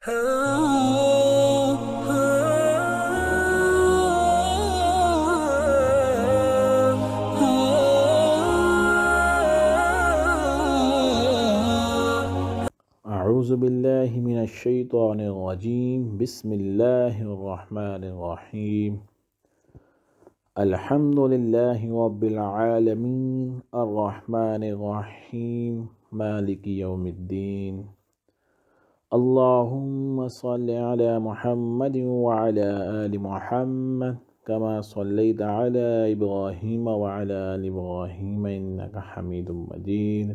أعوذ بالله من الشيطان الرجيم. بسم الله الرحمن الرحيم. الحمد لله رب العالمين الرحمن الرحيم مالك يوم الدين. اللهم صل على محمد وعلى آل محمد كما صليت على إبراهيم وعلى آل إبراهيم إنك حميد مجيد.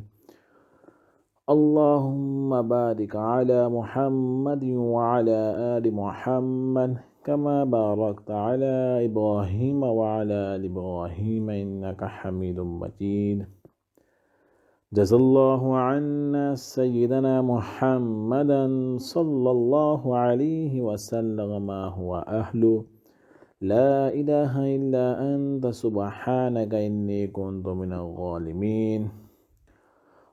اللهم بارك على محمد وعلى آل محمد كما باركت على إبراهيم وعلى آل إبراهيم إنك حميد مجيد. جزا الله عنا سيدنا محمدا صلى الله عليه وسلم ما هو أهله. لا إله إلا أنت سبحانك إني كنت من الظالمين.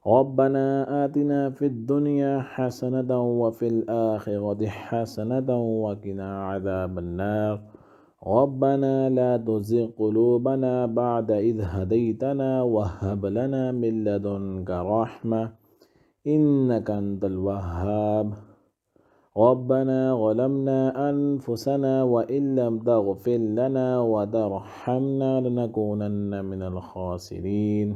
ربنا آتنا في الدنيا حسنة وفي الآخرة حسنة وقنا عذاب النار. ربنا لا تزغ قلوبنا بعد إذ هديتنا وهب لنا من لدنك رحمة إنك أنت الوهاب. ربنا ظلمنا أنفسنا وإن لم تغفر لنا وترحمنا لنكونن من الخاسرين.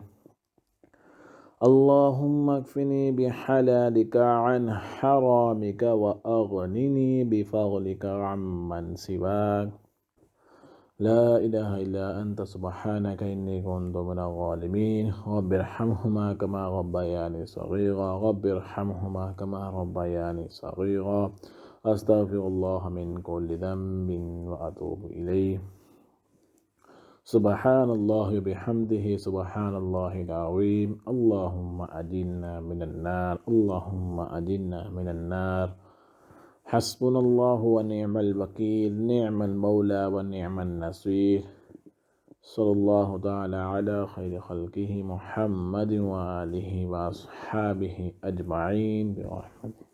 اللهم اكفني بحلالك عن حرامك وأغنني بفضلك عمن سواك. لا إله إلا أنت سبحانك إني كنت من الظالمين. رب ارحمهما كما ربياني صغيرا. رب ارحمهما كما ربياني صغيرا. أستغفر الله من كل ذنب وأتوب إليه. سبحان الله وبحمده سبحان الله العظيم. اللهم أجرنا من النار. اللهم أجرنا من النار. حسبنا الله ونعم الوكيل. نعم المولى ونعم النصير. صلى الله تعالى على خير خلقه محمد وآله وأصحابه أجمعين برحمته.